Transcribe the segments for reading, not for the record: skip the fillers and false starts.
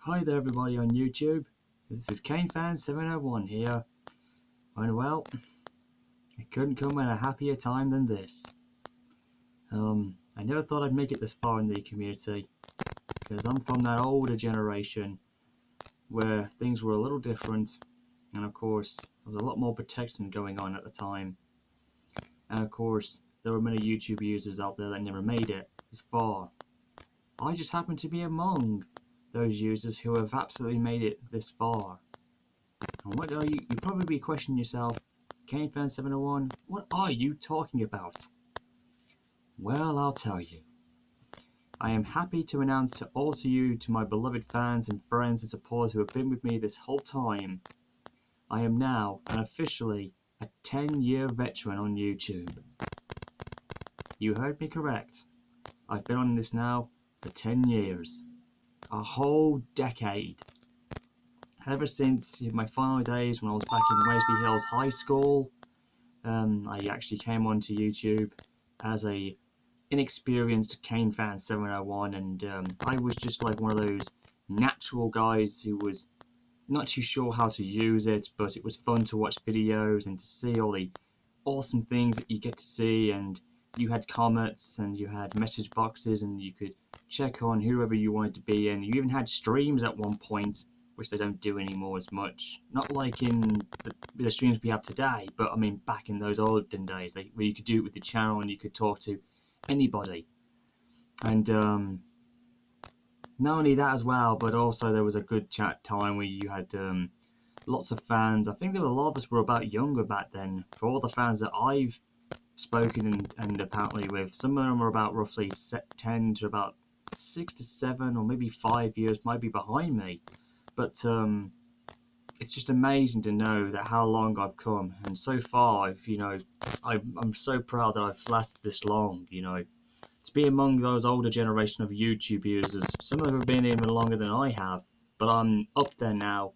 Hi there everybody on YouTube, this is KaneFan701 here, and well, it couldn't come at a happier time than this. I never thought I'd make it this far in the community, because I'm from that older generation where things were a little different, and of course there was a lot more protection going on at the time, and of course there were many YouTube users out there that never made it this far. I just happen to be among those users who have absolutely made it this far. And what are you probably be questioning yourself, KaneFan701, what are you talking about? Well, I'll tell you. I am happy to announce to all to you, to my beloved fans and friends and supporters who have been with me this whole time, I am now and officially a 10-year veteran on YouTube. You heard me correct. I've been on this now for 10 years. A whole decade. Ever since my final days when I was back in Wesley Hills High School, I actually came onto YouTube as a inexperienced KaneFan701, and I was just like one of those natural guys who was not too sure how to use it, but it was fun to watch videos and to see all the awesome things that you get to see, and you had comments and you had message boxes and you could check on whoever you wanted to be, and you even had streams at one point, which they don't do anymore as much. Not like in the streams we have today, but I mean back in those olden days, where you could do it with the channel and you could talk to anybody. And not only that as well, but also there was a good chat time where you had lots of fans. I think there were a lot of us were about younger back then. For all the fans that I've spoken and apparently with, some of them are about roughly 10 to about 6 to 7 or maybe 5 years might be behind me. But it's just amazing to know that how long I've come, and so far I'm so proud that I've lasted this long, to be among those older generation of YouTube users. Some of them have been even longer than I have, but I'm up there now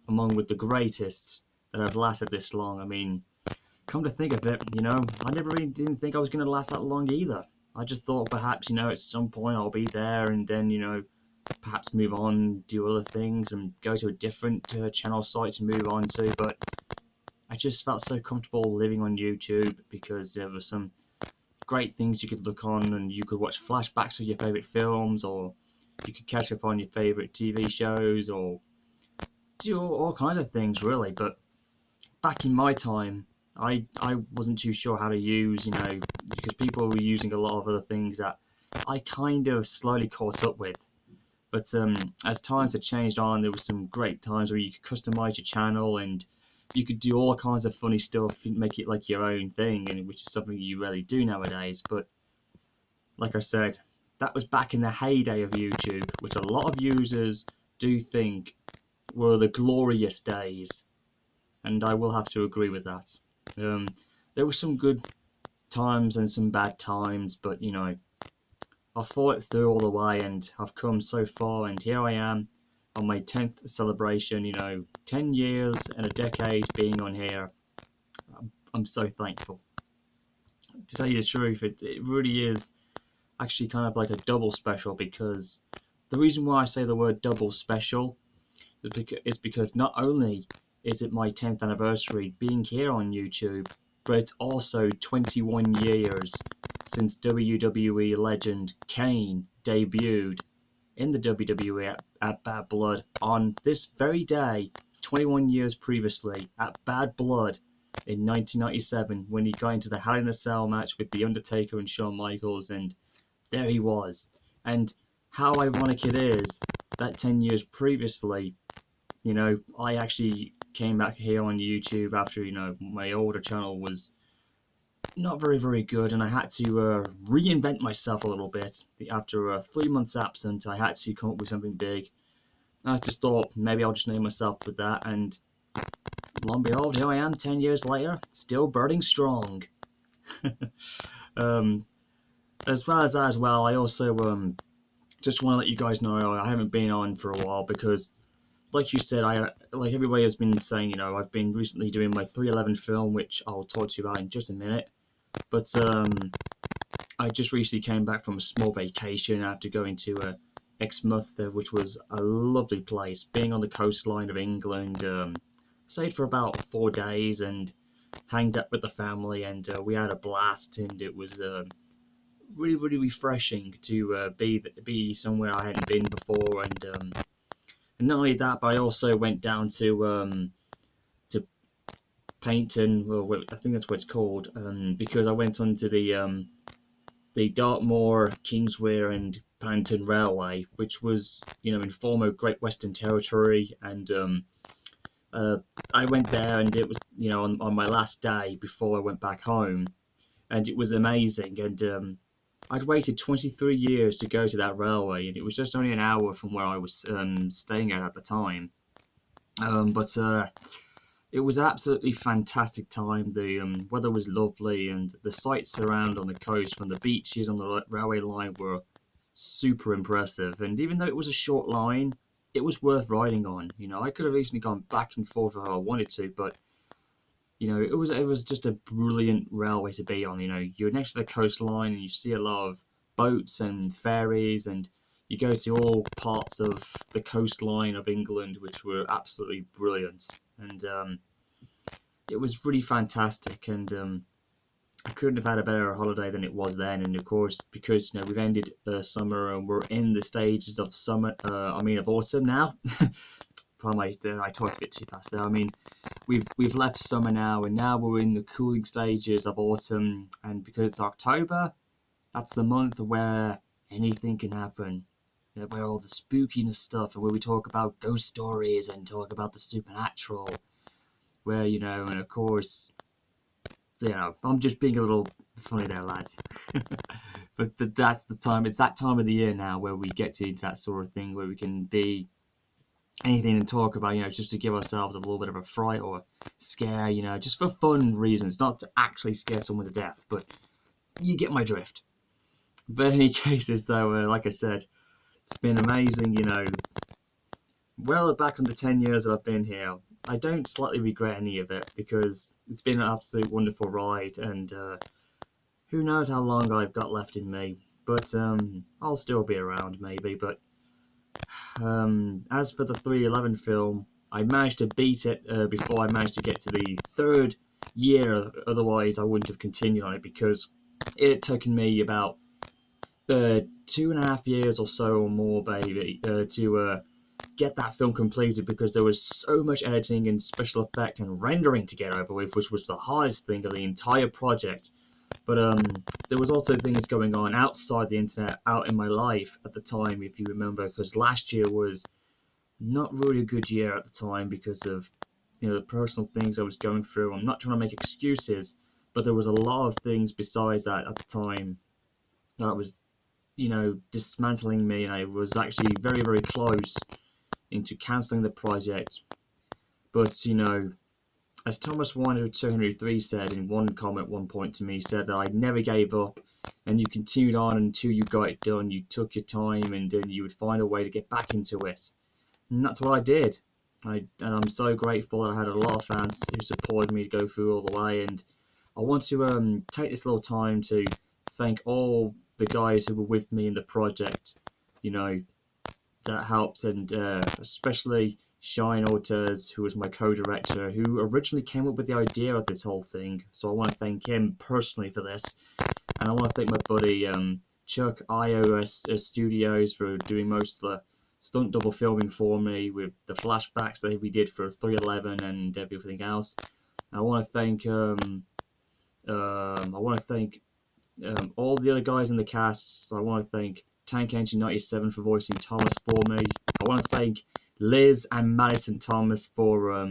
among with the greatest that have lasted this long. I mean, come to think of it, I never really didn't think I was going to last that long either. I just thought perhaps, at some point I'll be there and then, perhaps move on, do other things and go to a different channel site to move on to. But I just felt so comfortable living on YouTube because there were some great things you could look on, and you could watch flashbacks of your favourite films, or you could catch up on your favourite TV shows, or do all kinds of things really. But back in my time, I wasn't too sure how to use, because people were using a lot of other things that I kind of slowly caught up with. But as times had changed on, there was some great times where you could customize your channel and you could do all kinds of funny stuff and make it like your own thing, and which is something you rarely do nowadays. But like I said, that was back in the heyday of YouTube, which a lot of users do think were the glorious days, and I will have to agree with that. There were some good times and some bad times, but I fought it through all the way, and I've come so far, and here I am on my 10th celebration, 10 years and a decade being on here. I'm so thankful. To tell you the truth, it really is actually kind of like a double special, because the reason why I say the word double special is because not only is it my 10th anniversary being here on YouTube, but it's also 21 years since WWE legend Kane debuted in the WWE at Bad Blood on this very day, 21 years previously, at Bad Blood in 1997, when he got into the Hell in a Cell match with The Undertaker and Shawn Michaels, and there he was. And how ironic it is that 10 years previously, I actually came back here on YouTube after, my older channel was not very, very good, and I had to reinvent myself a little bit. After 3 months absent, I had to come up with something big. I just thought maybe I'll just name myself with that, and lo and behold, here I am 10 years later, still burning strong. As well as that as well, I also just want to let you guys know I haven't been on for a while because, like you said, like everybody has been saying, I've been recently doing my 311 film, which I'll talk to you about in just a minute. But I just recently came back from a small vacation after going to Exmouth, which was a lovely place. Being on the coastline of England, stayed for about 4 days and hanged out with the family, and we had a blast. And it was really, really refreshing to be somewhere I hadn't been before. And not only that, but I also went down to Paynton, well, I think that's what it's called, because I went onto the Dartmoor, Kingswear, and Paynton Railway, which was, in former Great Western Territory, and uh, I went there, and it was, on my last day before I went back home, and it was amazing, and I'd waited 23 years to go to that railway, and it was just only an hour from where I was staying at the time, but it was an absolutely fantastic time. The weather was lovely, and the sights around on the coast from the beaches on the railway line were super impressive. And even though it was a short line, it was worth riding on. I could have easily gone back and forth if I wanted to, but it was just a brilliant railway to be on. You're next to the coastline, and you see a lot of boats and ferries, and you go to all parts of the coastline of England, which were absolutely brilliant. And it was really fantastic, and I couldn't have had a better holiday than it was then. And of course, because we've ended summer and we're in the stages of summer, of autumn now. I talked a bit too fast there. We've left summer now, and now we're in the cooling stages of autumn. And because it's October, that's the month where anything can happen. Where all the spookiness stuff, and where we talk about ghost stories and talk about the supernatural. Where, and of course, I'm just being a little funny there, lads. But that's the time. It's that time of the year now where we get into that sort of thing, where we can be anything to talk about, just to give ourselves a little bit of a fright or scare, just for fun reasons, not to actually scare someone to death, but you get my drift. But in any cases, though, like I said, it's been amazing, well back on the 10 years that I've been here. I don't slightly regret any of it, because it's been an absolute wonderful ride, and who knows how long I've got left in me, but I'll still be around maybe. But as for the 311 film, I managed to beat it before I managed to get to the third year, otherwise I wouldn't have continued on it, because it had taken me about 2.5 years or so or more, baby, to get that film completed, because there was so much editing and special effect and rendering to get over with, which was the hardest thing of the entire project. But there was also things going on outside the internet, out in my life at the time, if you remember, because last year was not really a good year at the time because of the personal things I was going through. I'm not trying to make excuses, but there was a lot of things besides that at the time that was dismantling me, and I was actually very, very close into cancelling the project. But as Thomas 1 said in one comment at one point to me, said that I never gave up, and you continued on until you got it done. You took your time, and then you would find a way to get back into it. And that's what I did. And I'm so grateful that I had a lot of fans who supported me to go through all the way. And I want to take this little time to thank all the guys who were with me in the project, that helped, and especially Shine Ortez, who was my co-director, who originally came up with the idea of this whole thing. So I want to thank him personally for this. And I want to thank my buddy Chuck, iOS Studios, for doing most of the stunt double filming for me with the flashbacks that we did for 311 and everything else. And I want to thank all the other guys in the cast. I want to thank Tank Engine 97 for voicing Thomas for me. I want to thank Liz and Madison Thomas for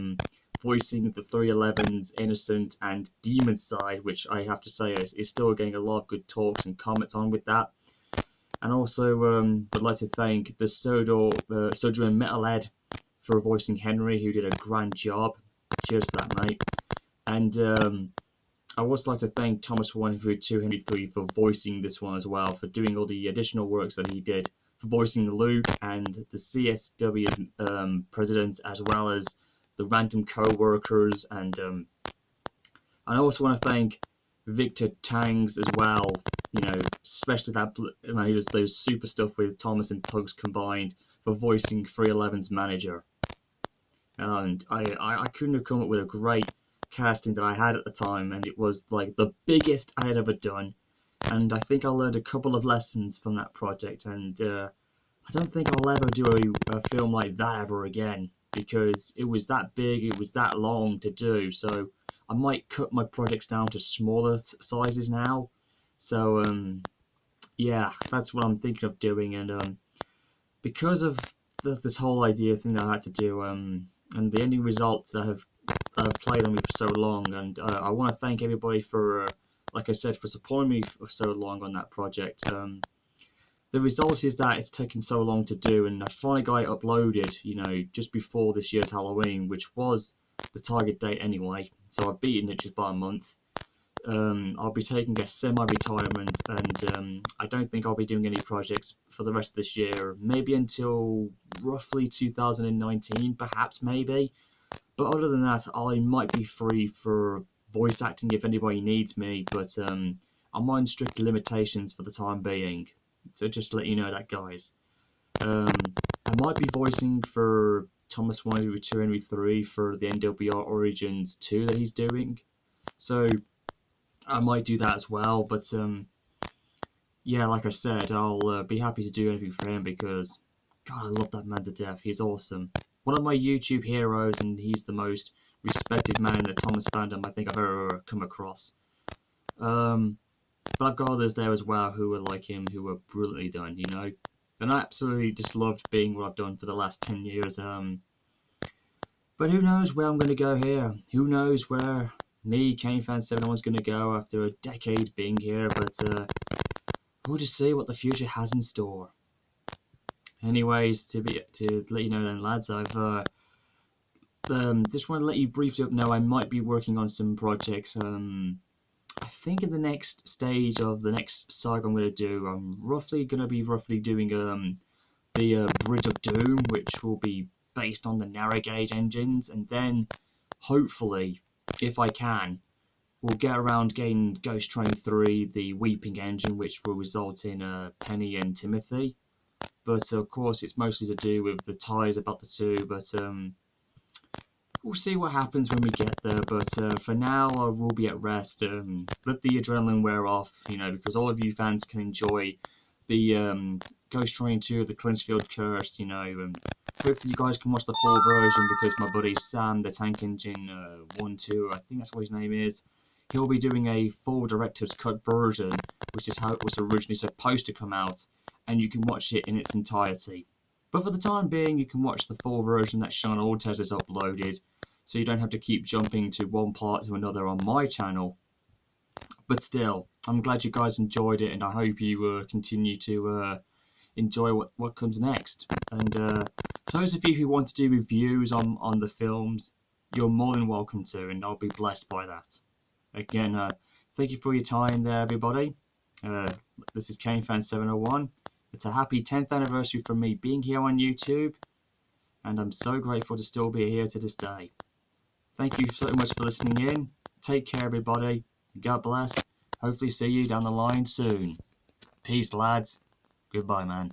voicing the 311's innocent and demon side, which I have to say is still getting a lot of good talks and comments on with that. And also would like to thank the Sojo and Metal Ed for voicing Henry, who did a grand job. Cheers for that, mate. And I would also like to thank Thomas 132 Henry 3 for voicing this one as well, for doing all the additional works that he did, for voicing Luke and the CSW's president, as well as the random co-workers. And I also want to thank Victor Tangs as well, You know, especially that he does those super stuff with Thomas and Pugs combined for voicing 311's manager. And I couldn't have come up with a great casting that I had at the time, and it was like the biggest I had ever done. And I think I learned a couple of lessons from that project, and I don't think I'll ever do a film like that ever again, because it was that big, it was that long to do. So I might cut my projects down to smaller sizes now. So yeah, that's what I'm thinking of doing. And because of this whole idea thing that I had to do, and the ending results that have played on me for so long, and I want to thank everybody for, like I said, for supporting me for so long on that project. The result is that it's taken so long to do, and I finally got it uploaded, you know, just before this year's Halloween, which was the target date anyway. So I've beaten it just by a month. I'll be taking a semi-retirement, and I don't think I'll be doing any projects for the rest of this year. Maybe until roughly 2019, perhaps, maybe. But other than that, I might be free for voice acting if anybody needs me. But I'm on strict limitations for the time being. So just to let you know that, guys. I might be voicing for Thomas 1, Henry 2, Henry 3 for the NWR Origins 2 that he's doing. So I might do that as well, but yeah, like I said, I'll be happy to do anything for him because, God, I love that man to death. He's awesome. One of my YouTube heroes, and he's the most respected man in the Thomas fandom I think I've ever come across. But I've got others there as well who are like him, who are brilliantly done, you know. And I absolutely just loved being what I've done for the last 10 years. But who knows where I'm going to go here? Who knows where me, KaneFan701, is going to go after a decade being here? But we'll just see what the future has in store. Anyways, to let you know then, lads, I've just want to let you briefly know I might be working on some projects. I think in the next stage of the next saga I'm going to do, I'm going to be doing the Bridge of Doom, which will be based on the narrow gauge engines, and then hopefully, if I can, we'll get around getting Ghost Train 3, the Weeping engine, which will result in Penny and Timothy. But of course, it's mostly to do with the ties about the two. But we'll see what happens when we get there. But for now, I will be at rest. Let the adrenaline wear off, you know, because all of you fans can enjoy the Ghost Train 2, the Clinchfield Curse, you know. And hopefully, you guys can watch the full version because my buddy Sam, the Tank Engine 1, 2, I think that's what his name is. He'll be doing a full director's cut version, which is how it was originally supposed to come out, and you can watch it in its entirety. But for the time being, you can watch the full version that Sean Ortez has uploaded, so you don't have to keep jumping to one part to another on my channel. But still, I'm glad you guys enjoyed it, and I hope you continue to enjoy what comes next. And for those of you who want to do reviews on the films, you're more than welcome to, and I'll be blessed by that. Again, thank you for your time there, everybody. This is KaneFan701. It's a happy 10th anniversary from me being here on YouTube, and I'm so grateful to still be here to this day. Thank you so much for listening in. Take care, everybody. God bless. Hopefully see you down the line soon. Peace, lads. Goodbye, man.